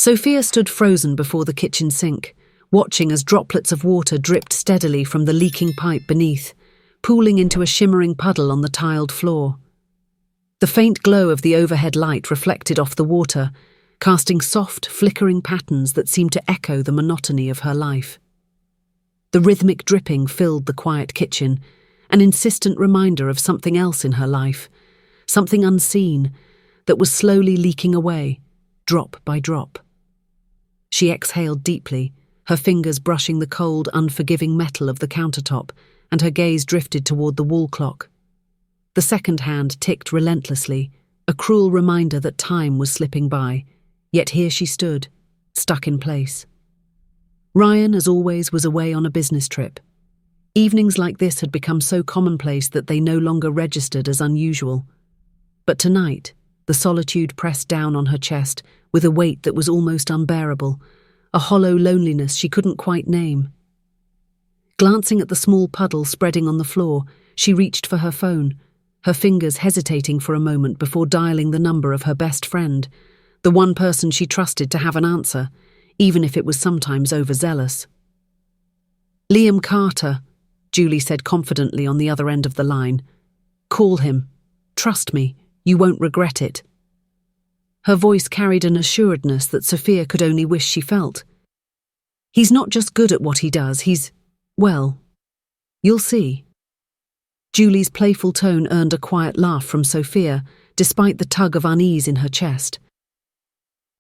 Sophia stood frozen before the kitchen sink, watching as droplets of water dripped steadily from the leaking pipe beneath, pooling into a shimmering puddle on the tiled floor. The faint glow of the overhead light reflected off the water, casting soft, flickering patterns that seemed to echo the monotony of her life. The rhythmic dripping filled the quiet kitchen, an insistent reminder of something else in her life, something unseen, that was slowly leaking away, drop by drop. She exhaled deeply, her fingers brushing the cold, unforgiving metal of the countertop, and her gaze drifted toward the wall clock. The second hand ticked relentlessly, a cruel reminder that time was slipping by, yet here she stood, stuck in place. Ryan, as always, was away on a business trip. Evenings like this had become so commonplace that they no longer registered as unusual. But tonight, the solitude pressed down on her chest with a weight that was almost unbearable, a hollow loneliness she couldn't quite name. Glancing at the small puddle spreading on the floor, she reached for her phone, her fingers hesitating for a moment before dialing the number of her best friend, the one person she trusted to have an answer, even if it was sometimes overzealous. "Liam Carter," Julie said confidently on the other end of the line. "Call him. Trust me, you won't regret it." Her voice carried an assuredness that Sophia could only wish she felt. "He's not just good at what he does, well, you'll see." Julie's playful tone earned a quiet laugh from Sophia, despite the tug of unease in her chest.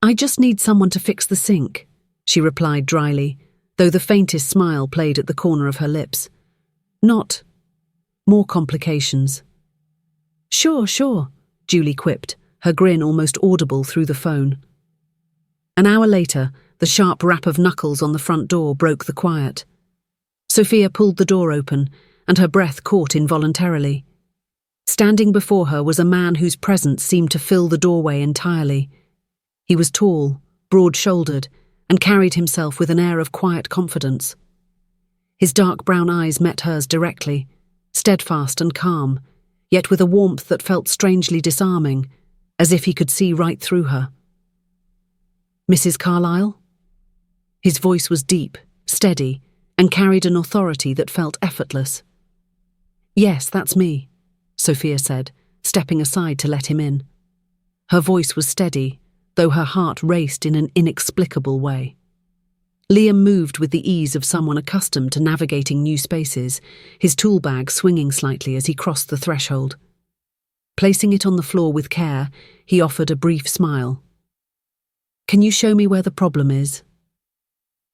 "I just need someone to fix the sink," she replied dryly, though the faintest smile played at the corner of her lips. "Not more complications." Sure, Julie quipped, her grin almost audible through the phone. An hour later, the sharp rap of knuckles on the front door broke the quiet. Sophia pulled the door open, and her breath caught involuntarily. Standing before her was a man whose presence seemed to fill the doorway entirely. He was tall, broad-shouldered, and carried himself with an air of quiet confidence. His dark brown eyes met hers directly, steadfast and calm, yet with a warmth that felt strangely disarming, as if he could see right through her. "Mrs. Carlyle?" His voice was deep, steady, and carried an authority that felt effortless. "Yes, that's me," Sophia said, stepping aside to let him in. Her voice was steady, though her heart raced in an inexplicable way. Liam moved with the ease of someone accustomed to navigating new spaces, his tool bag swinging slightly as he crossed the threshold. Placing it on the floor with care, he offered a brief smile. "Can you show me where the problem is?"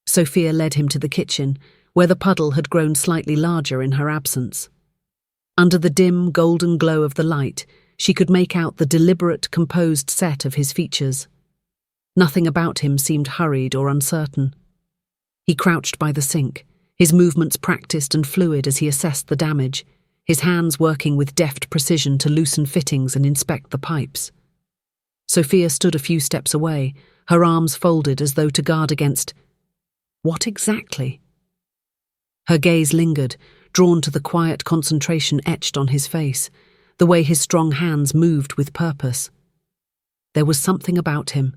Sophia led him to the kitchen, where the puddle had grown slightly larger in her absence. Under the dim, golden glow of the light, she could make out the deliberate, composed set of his features. Nothing about him seemed hurried or uncertain. He crouched by the sink, his movements practiced and fluid as he assessed the damage, his hands working with deft precision to loosen fittings and inspect the pipes. Sophia stood a few steps away, her arms folded as though to guard against— what exactly? Her gaze lingered, drawn to the quiet concentration etched on his face, the way his strong hands moved with purpose. There was something about him,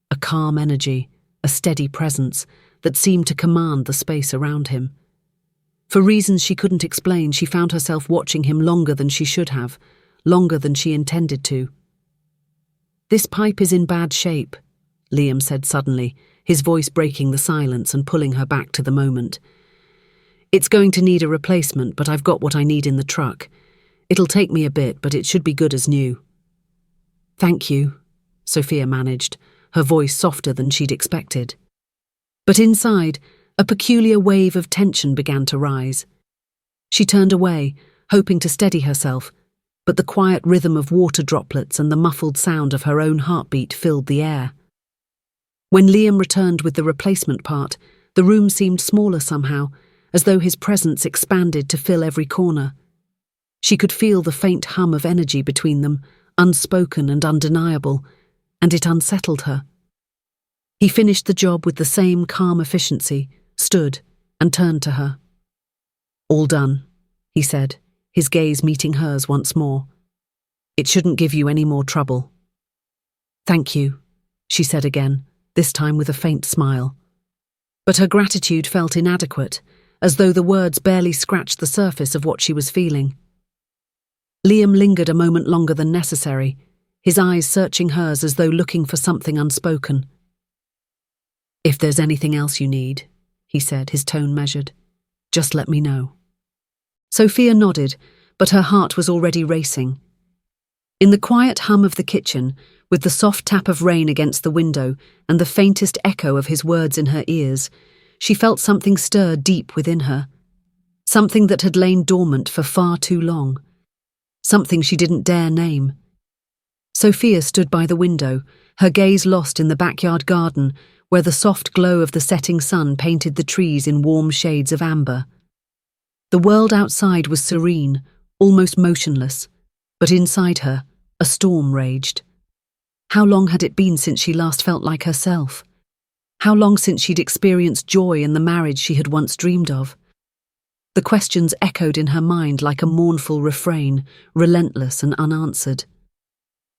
a calm energy, a steady presence, that seemed to command the space around him. For reasons she couldn't explain, she found herself watching him longer than she should have, longer than she intended to. "This pipe is in bad shape," Liam said suddenly, his voice breaking the silence and pulling her back to the moment. "It's going to need a replacement, but I've got what I need in the truck. It'll take me a bit, but it should be good as new." "Thank you," Sophia managed, her voice softer than she'd expected. But inside, a peculiar wave of tension began to rise. She turned away, hoping to steady herself, but the quiet rhythm of water droplets and the muffled sound of her own heartbeat filled the air. When Liam returned with the replacement part, the room seemed smaller somehow, as though his presence expanded to fill every corner. She could feel the faint hum of energy between them, unspoken and undeniable, and it unsettled her. He finished the job with the same calm efficiency, stood, and turned to her. "All done," he said, his gaze meeting hers once more. "It shouldn't give you any more trouble." "Thank you," she said again, this time with a faint smile. But her gratitude felt inadequate, as though the words barely scratched the surface of what she was feeling. Liam lingered a moment longer than necessary, his eyes searching hers as though looking for something unspoken. "If there's anything else you need," he said, his tone measured, "just let me know." Sophia nodded, but her heart was already racing. In the quiet hum of the kitchen, with the soft tap of rain against the window and the faintest echo of his words in her ears, she felt something stir deep within her. Something that had lain dormant for far too long. Something she didn't dare name. Sophia stood by the window, her gaze lost in the backyard garden, where the soft glow of the setting sun painted the trees in warm shades of amber. The world outside was serene, almost motionless, but inside her, a storm raged. How long had it been since she last felt like herself? How long since she'd experienced joy in the marriage she had once dreamed of? The questions echoed in her mind like a mournful refrain, relentless and unanswered.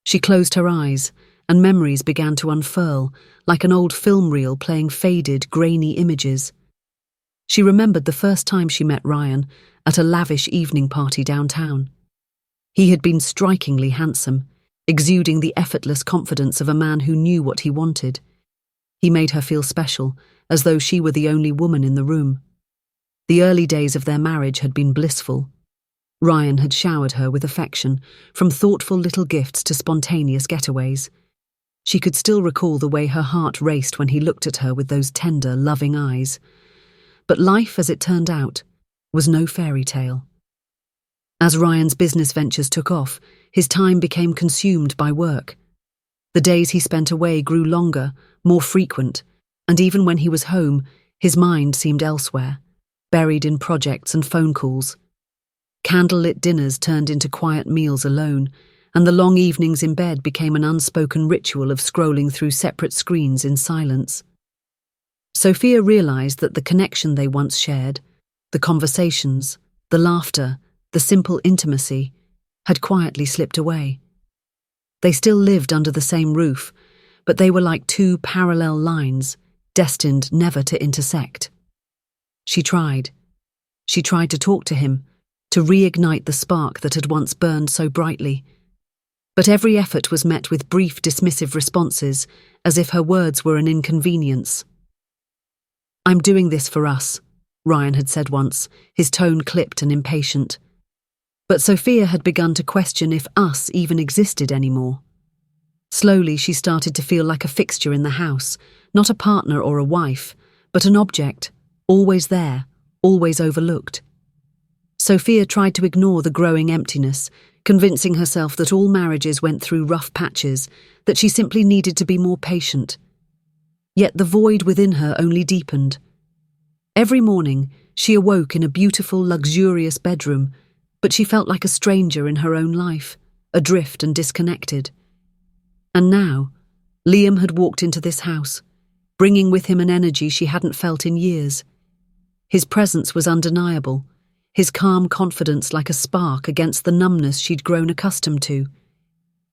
She closed her eyes, and memories began to unfurl, like an old film reel playing faded, grainy images. She remembered the first time she met Ryan at a lavish evening party downtown. He had been strikingly handsome, exuding the effortless confidence of a man who knew what he wanted. He made her feel special, as though she were the only woman in the room. The early days of their marriage had been blissful. Ryan had showered her with affection, from thoughtful little gifts to spontaneous getaways. She could still recall the way her heart raced when he looked at her with those tender, loving eyes. But life, as it turned out, was no fairy tale. As Ryan's business ventures took off, his time became consumed by work. The days he spent away grew longer, more frequent, and even when he was home, his mind seemed elsewhere, buried in projects and phone calls. Candlelit dinners turned into quiet meals alone, and the long evenings in bed became an unspoken ritual of scrolling through separate screens in silence. Sophia realized that the connection they once shared, the conversations, the laughter, the simple intimacy, had quietly slipped away. They still lived under the same roof, but they were like two parallel lines, destined never to intersect. She tried. She tried to talk to him, to reignite the spark that had once burned so brightly. But every effort was met with brief, dismissive responses, as if her words were an inconvenience. "I'm doing this for us," Ryan had said once, his tone clipped and impatient. But Sophia had begun to question if us even existed anymore. Slowly she started to feel like a fixture in the house, not a partner or a wife, but an object, always there, always overlooked. Sophia tried to ignore the growing emptiness, convincing herself that all marriages went through rough patches, that she simply needed to be more patient. Yet the void within her only deepened. Every morning, she awoke in a beautiful, luxurious bedroom, but she felt like a stranger in her own life, adrift and disconnected. And now, Liam had walked into this house, bringing with him an energy she hadn't felt in years. His presence was undeniable, his calm confidence like a spark against the numbness she'd grown accustomed to.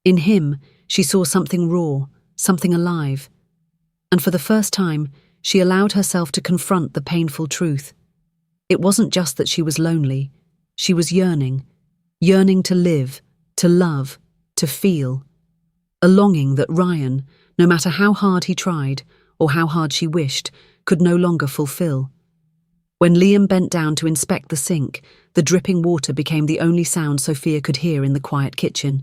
In him, she saw something raw, something alive. And for the first time, she allowed herself to confront the painful truth. It wasn't just that she was lonely. She was yearning to live, to love, to feel. A longing that Ryan, no matter how hard he tried, or how hard she wished, could no longer fulfill. When Liam bent down to inspect the sink, the dripping water became the only sound Sophia could hear in the quiet kitchen.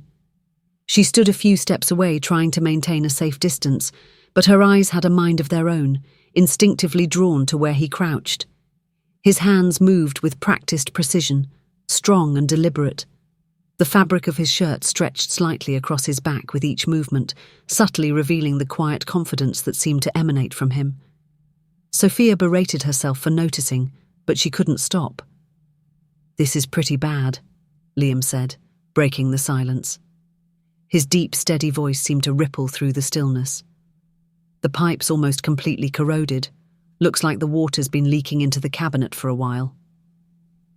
She stood a few steps away, trying to maintain a safe distance, but her eyes had a mind of their own, instinctively drawn to where he crouched. His hands moved with practiced precision, strong and deliberate. The fabric of his shirt stretched slightly across his back with each movement, subtly revealing the quiet confidence that seemed to emanate from him. Sophia berated herself for noticing, but she couldn't stop. "This is pretty bad," Liam said, breaking the silence. His deep, steady voice seemed to ripple through the stillness. "The pipe's almost completely corroded. Looks like the water's been leaking into the cabinet for a while."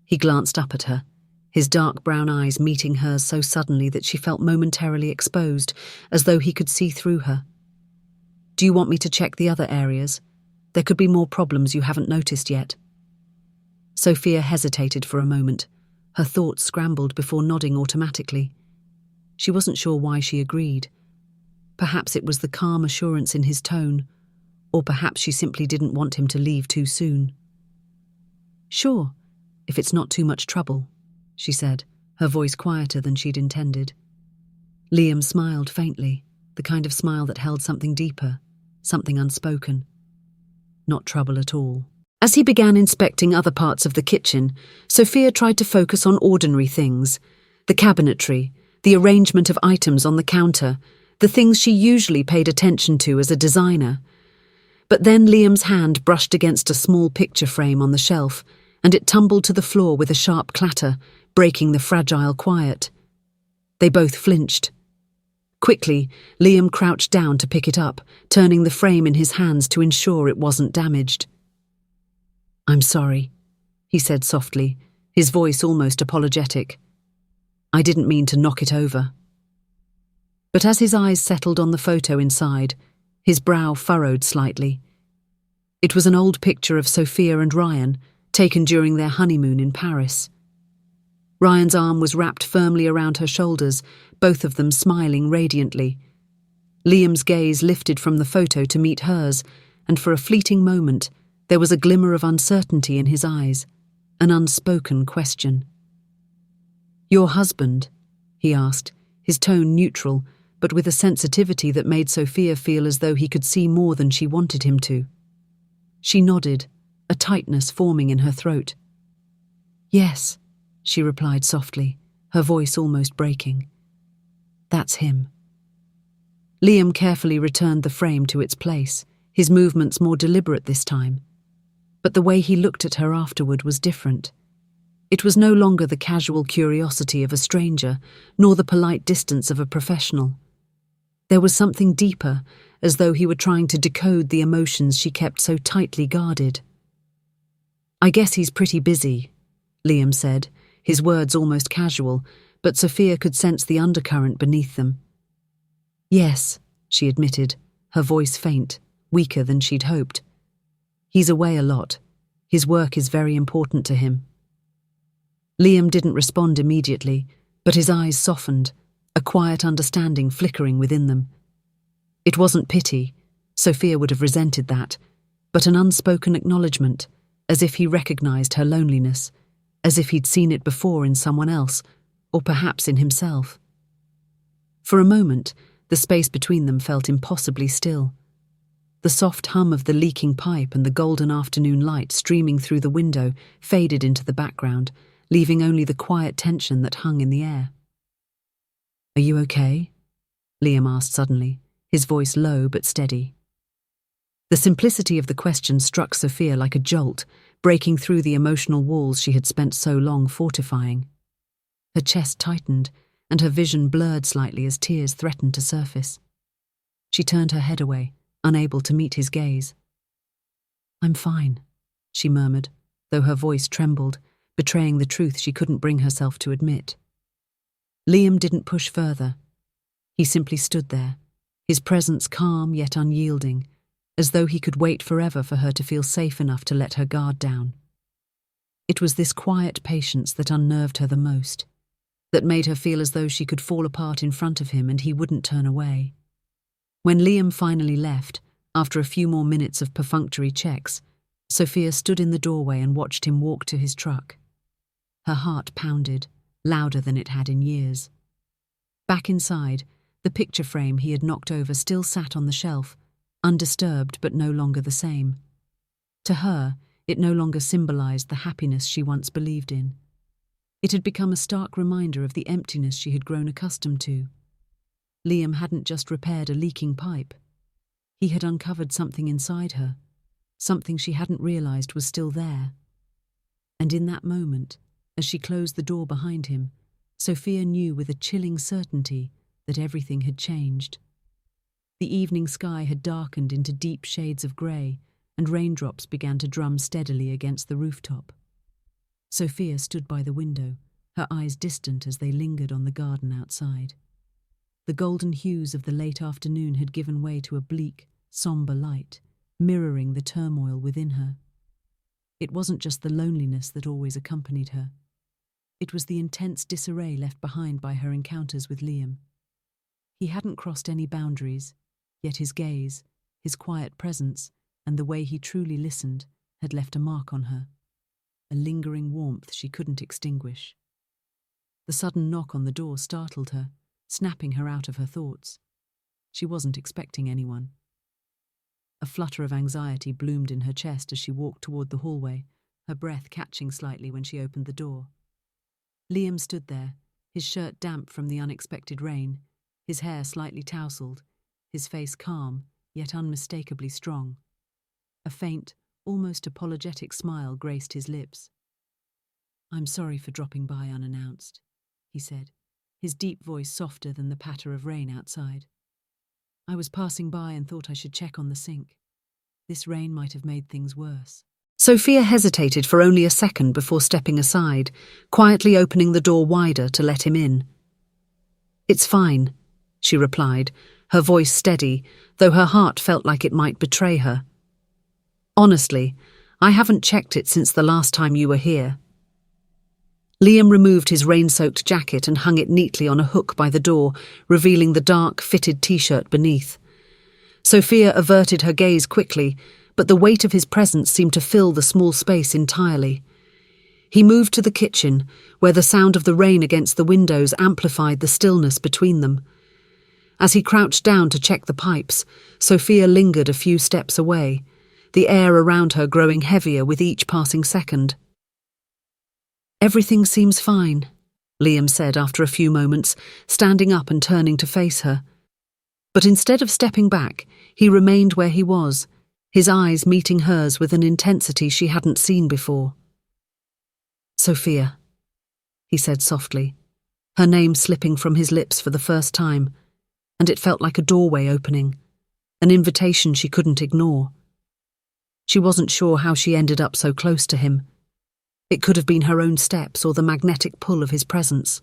He glanced up at her, his dark brown eyes meeting hers so suddenly that she felt momentarily exposed, as though he could see through her. Do you want me to check the other areas? There could be more problems you haven't noticed yet." Sophia hesitated for a moment. Her thoughts scrambled before nodding automatically. She wasn't sure why she agreed. Perhaps it was the calm assurance in his tone, or perhaps she simply didn't want him to leave too soon. "Sure, if it's not too much trouble," she said, her voice quieter than she'd intended. Liam smiled faintly, the kind of smile that held something deeper, something unspoken. Not trouble at all. As he began inspecting other parts of the kitchen, Sophia tried to focus on ordinary things: the cabinetry, the arrangement of items on the counter, the things she usually paid attention to as a designer. But then Liam's hand brushed against a small picture frame on the shelf, and it tumbled to the floor with a sharp clatter, breaking the fragile quiet. They both flinched. Quickly, Liam crouched down to pick it up, turning the frame in his hands to ensure it wasn't damaged. "I'm sorry," he said softly, his voice almost apologetic. "I didn't mean to knock it over." But as his eyes settled on the photo inside, his brow furrowed slightly. It was an old picture of Sophia and Ryan, taken during their honeymoon in Paris. Ryan's arm was wrapped firmly around her shoulders, both of them smiling radiantly. Liam's gaze lifted from the photo to meet hers, and for a fleeting moment, there was a glimmer of uncertainty in his eyes, an unspoken question. "Your husband?" he asked, his tone neutral, but with a sensitivity that made Sophia feel as though he could see more than she wanted him to. She nodded, a tightness forming in her throat. "Yes," she replied softly, her voice almost breaking. "That's him." Liam carefully returned the frame to its place, his movements more deliberate this time. But the way he looked at her afterward was different. It was no longer the casual curiosity of a stranger, nor the polite distance of a professional. There was something deeper, as though he were trying to decode the emotions she kept so tightly guarded. "I guess he's pretty busy," Liam said, his words almost casual, but Sophia could sense the undercurrent beneath them. "Yes," she admitted, her voice faint, weaker than she'd hoped. "He's away a lot. His work is very important to him." Liam didn't respond immediately, but his eyes softened, a quiet understanding flickering within them. It wasn't pity, Sophia would have resented that, but an unspoken acknowledgement, as if he recognized her loneliness, as if he'd seen it before in someone else, or perhaps in himself. For a moment, the space between them felt impossibly still. The soft hum of the leaking pipe and the golden afternoon light streaming through the window faded into the background, leaving only the quiet tension that hung in the air. "Are you okay?" Liam asked suddenly, his voice low but steady. The simplicity of the question struck Sophia like a jolt, breaking through the emotional walls she had spent so long fortifying. Her chest tightened, and her vision blurred slightly as tears threatened to surface. She turned her head away, unable to meet his gaze. "I'm fine," she murmured, though her voice trembled, betraying the truth she couldn't bring herself to admit. Liam didn't push further. He simply stood there, his presence calm yet unyielding, as though he could wait forever for her to feel safe enough to let her guard down. It was this quiet patience that unnerved her the most, that made her feel as though she could fall apart in front of him and he wouldn't turn away. When Liam finally left, after a few more minutes of perfunctory checks, Sophia stood in the doorway and watched him walk to his truck. Her heart pounded, louder than it had in years. Back inside, the picture frame he had knocked over still sat on the shelf, undisturbed but no longer the same. To her, it no longer symbolized the happiness she once believed in. It had become a stark reminder of the emptiness she had grown accustomed to. Liam hadn't just repaired a leaking pipe. He had uncovered something inside her, something she hadn't realized was still there. And in that moment, as she closed the door behind him, Sophia knew with a chilling certainty that everything had changed. The evening sky had darkened into deep shades of grey, and raindrops began to drum steadily against the rooftop. Sophia stood by the window, her eyes distant as they lingered on the garden outside. The golden hues of the late afternoon had given way to a bleak, somber light, mirroring the turmoil within her. It wasn't just the loneliness that always accompanied her. It was the intense disarray left behind by her encounters with Liam. He hadn't crossed any boundaries, yet his gaze, his quiet presence, and the way he truly listened had left a mark on her, a lingering warmth she couldn't extinguish. The sudden knock on the door startled her, snapping her out of her thoughts. She wasn't expecting anyone. A flutter of anxiety bloomed in her chest as she walked toward the hallway, her breath catching slightly when she opened the door. Liam stood there, his shirt damp from the unexpected rain, his hair slightly tousled, his face calm, yet unmistakably strong. A faint, almost apologetic smile graced his lips. "I'm sorry for dropping by unannounced," he said, his deep voice softer than the patter of rain outside. "I was passing by and thought I should check on the sink. This rain might have made things worse." Sophia hesitated for only a second before stepping aside, quietly opening the door wider to let him in. "It's fine," she replied, her voice steady, though her heart felt like it might betray her. "Honestly, I haven't checked it since the last time you were here." Liam removed his rain-soaked jacket and hung it neatly on a hook by the door, revealing the dark, fitted t-shirt beneath. Sophia averted her gaze quickly, but the weight of his presence seemed to fill the small space entirely. He moved to the kitchen, where the sound of the rain against the windows amplified the stillness between them. As he crouched down to check the pipes, Sophia lingered a few steps away, the air around her growing heavier with each passing second. "Everything seems fine," Liam said after a few moments, standing up and turning to face her. But instead of stepping back, he remained where he was, his eyes meeting hers with an intensity she hadn't seen before. "Sophia," he said softly, her name slipping from his lips for the first time, and it felt like a doorway opening, an invitation she couldn't ignore. She wasn't sure how she ended up so close to him. It could have been her own steps or the magnetic pull of his presence.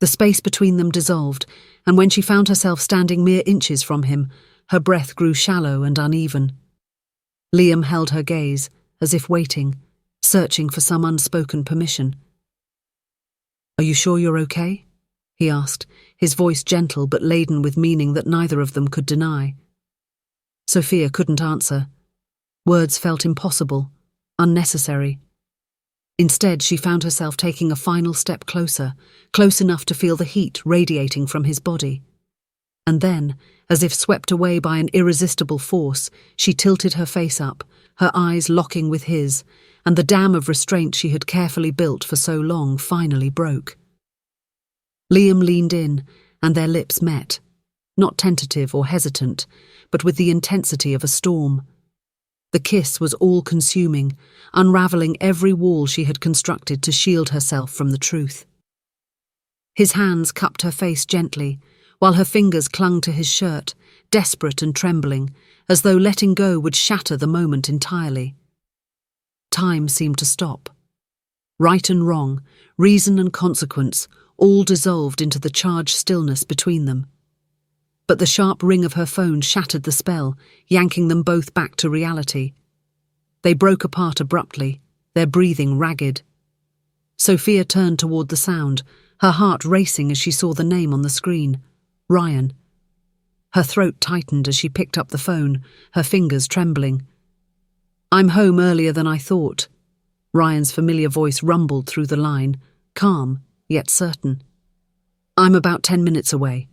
The space between them dissolved, and when she found herself standing mere inches from him, her breath grew shallow and uneven. Liam held her gaze, as if waiting, searching for some unspoken permission. "Are you sure you're okay?" he asked, his voice gentle but laden with meaning that neither of them could deny. Sophia couldn't answer. Words felt impossible, unnecessary. Instead, she found herself taking a final step closer, close enough to feel the heat radiating from his body. And then, as if swept away by an irresistible force, she tilted her face up, her eyes locking with his, and the dam of restraint she had carefully built for so long finally broke. Liam leaned in, and their lips met, not tentative or hesitant, but with the intensity of a storm. The kiss was all-consuming, unravelling every wall she had constructed to shield herself from the truth. His hands cupped her face gently, while her fingers clung to his shirt, desperate and trembling, as though letting go would shatter the moment entirely. Time seemed to stop. Right and wrong, reason and consequence, all dissolved into the charged stillness between them. But the sharp ring of her phone shattered the spell, yanking them both back to reality. They broke apart abruptly, their breathing ragged. Sophia turned toward the sound, her heart racing as she saw the name on the screen. Ryan. Her throat tightened as she picked up the phone, her fingers trembling. "I'm home earlier than I thought." Ryan's familiar voice rumbled through the line, calm, yet certain. "I'm about 10 minutes away."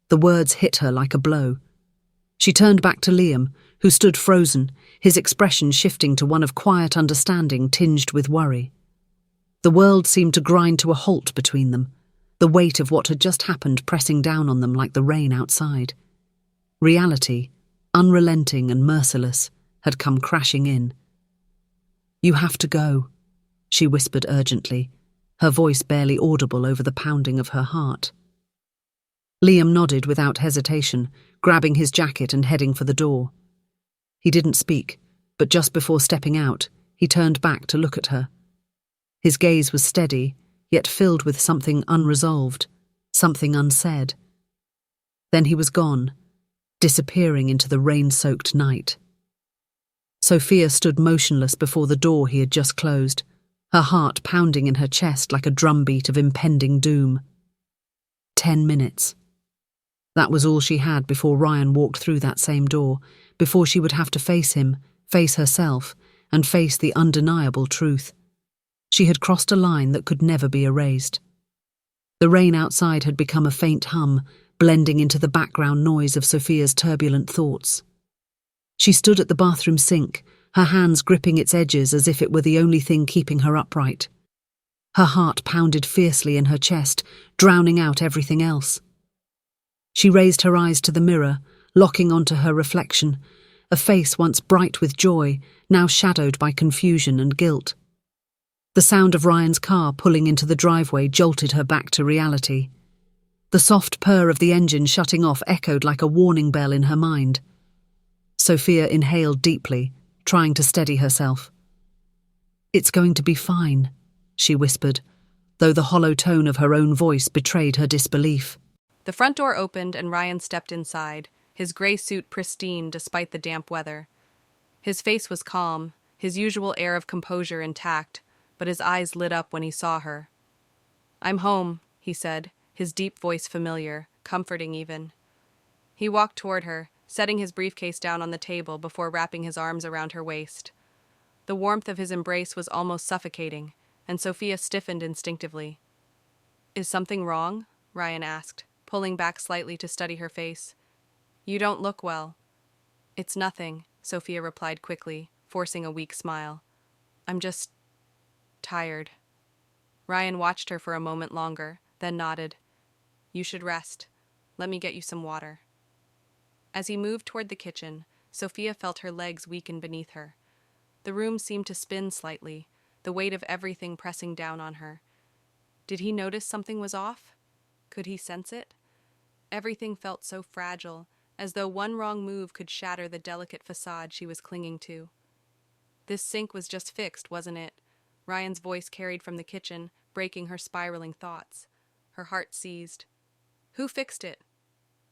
The words hit her like a blow. She turned back to Liam, who stood frozen, his expression shifting to one of quiet understanding tinged with worry. The world seemed to grind to a halt between them, the weight of what had just happened pressing down on them like the rain outside. Reality, unrelenting and merciless, had come crashing in. "You have to go," she whispered urgently, her voice barely audible over the pounding of her heart. Liam nodded without hesitation, grabbing his jacket and heading for the door. He didn't speak, but just before stepping out, he turned back to look at her. His gaze was steady, yet filled with something unresolved, something unsaid. Then he was gone, disappearing into the rain-soaked night. Sophia stood motionless before the door he had just closed, her heart pounding in her chest like a drumbeat of impending doom. 10 minutes. That was all she had before Ryan walked through that same door, before she would have to face him, face herself, and face the undeniable truth. She had crossed a line that could never be erased. The rain outside had become a faint hum, blending into the background noise of Sophia's turbulent thoughts. She stood at the bathroom sink, her hands gripping its edges as if it were the only thing keeping her upright. Her heart pounded fiercely in her chest, drowning out everything else. She raised her eyes to the mirror, locking onto her reflection, a face once bright with joy, now shadowed by confusion and guilt. The sound of Ryan's car pulling into the driveway jolted her back to reality. The soft purr of the engine shutting off echoed like a warning bell in her mind. Sophia inhaled deeply, trying to steady herself. "It's going to be fine," she whispered, though the hollow tone of her own voice betrayed her disbelief. The front door opened and Ryan stepped inside, his gray suit pristine despite the damp weather. His face was calm, his usual air of composure intact, but his eyes lit up when he saw her. "I'm home," he said, his deep voice familiar, comforting even. He walked toward her, setting his briefcase down on the table before wrapping his arms around her waist. The warmth of his embrace was almost suffocating, and Sophia stiffened instinctively. "Is something wrong?" Ryan asked, pulling back slightly to study her face. "You don't look well." "It's nothing," Sophia replied quickly, forcing a weak smile. "I'm just tired." Ryan watched her for a moment longer, then nodded. "You should rest. Let me get you some water." As he moved toward the kitchen, Sophia felt her legs weaken beneath her. The room seemed to spin slightly, the weight of everything pressing down on her. Did he notice something was off? Could he sense it? Everything felt so fragile, as though one wrong move could shatter the delicate facade she was clinging to. "This sink was just fixed, wasn't it?" Ryan's voice carried from the kitchen, breaking her spiraling thoughts. Her heart seized. "Who fixed it?"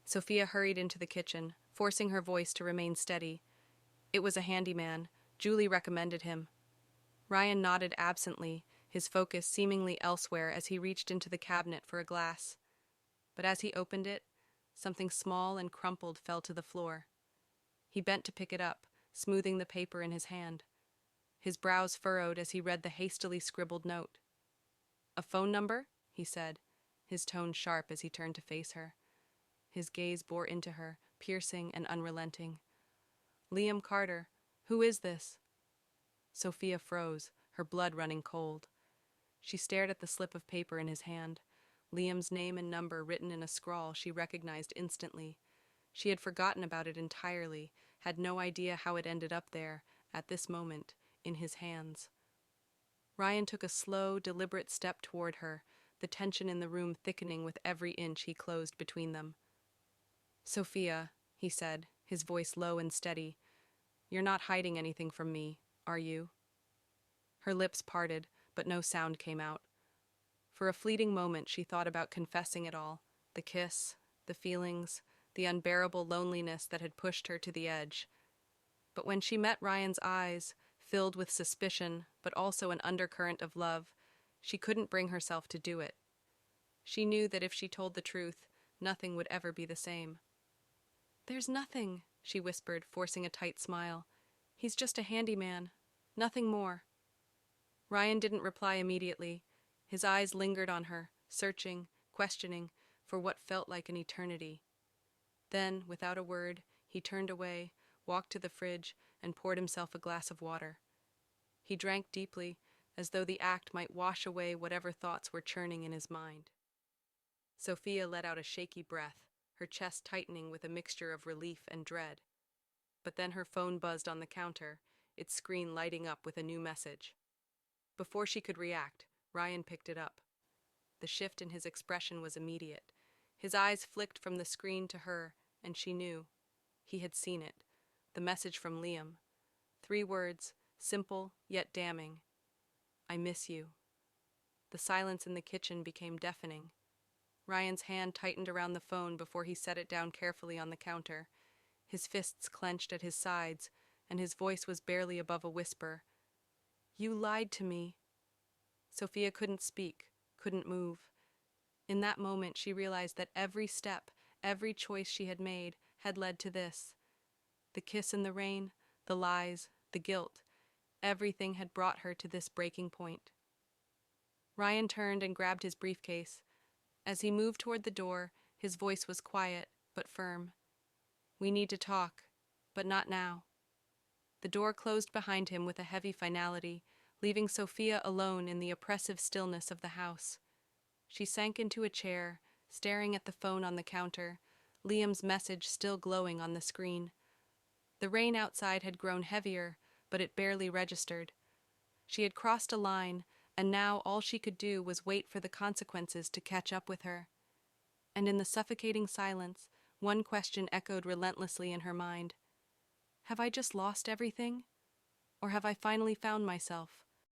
Sophia hurried into the kitchen, forcing her voice to remain steady. "It was a handyman. Julie recommended him." Ryan nodded absently, his focus seemingly elsewhere as he reached into the cabinet for a glass. But as he opened it, something small and crumpled fell to the floor. He bent to pick it up, smoothing the paper in his hand. His brows furrowed as he read the hastily scribbled note. "A phone number?" he said, his tone sharp as he turned to face her. His gaze bore into her, piercing and unrelenting. "Liam Carter, who is this?" Sophia froze, her blood running cold. She stared at the slip of paper in his hand. Liam's name and number written in a scrawl she recognized instantly. She had forgotten about it entirely, had no idea how it ended up there, at this moment, in his hands. Ryan took a slow, deliberate step toward her, the tension in the room thickening with every inch he closed between them. "Sophia," he said, his voice low and steady, "you're not hiding anything from me, are you?" Her lips parted, but no sound came out. For a fleeting moment she thought about confessing it all, the kiss, the feelings, the unbearable loneliness that had pushed her to the edge. But when she met Ryan's eyes, filled with suspicion, but also an undercurrent of love, she couldn't bring herself to do it. She knew that if she told the truth, nothing would ever be the same. "There's nothing," she whispered, forcing a tight smile. "He's just a handyman. Nothing more." Ryan didn't reply immediately. His eyes lingered on her, searching, questioning, for what felt like an eternity. Then, without a word, he turned away, walked to the fridge, and poured himself a glass of water. He drank deeply, as though the act might wash away whatever thoughts were churning in his mind. Sophia let out a shaky breath, her chest tightening with a mixture of relief and dread. But then her phone buzzed on the counter, its screen lighting up with a new message. Before she could react, Ryan picked it up. The shift in his expression was immediate. His eyes flicked from the screen to her, and she knew. He had seen it. The message from Liam. 3 words, simple yet damning. "I miss you." The silence in the kitchen became deafening. Ryan's hand tightened around the phone before he set it down carefully on the counter. his fists clenched at his sides, and his voice was barely above a whisper. "You lied to me." Sophia couldn't speak, couldn't move. In that moment, she realized that every step, every choice she had made, had led to this. The kiss in the rain, the lies, the guilt, everything had brought her to this breaking point. Ryan turned and grabbed his briefcase. As he moved toward the door, his voice was quiet, but firm. "We need to talk, but not now." The door closed behind him with a heavy finality, leaving Sophia alone in the oppressive stillness of the house. She sank into a chair, staring at the phone on the counter, Liam's message still glowing on the screen. The rain outside had grown heavier, but it barely registered. She had crossed a line, and now all she could do was wait for the consequences to catch up with her. And in the suffocating silence, one question echoed relentlessly in her mind. Have I just lost everything? Or have I finally found myself?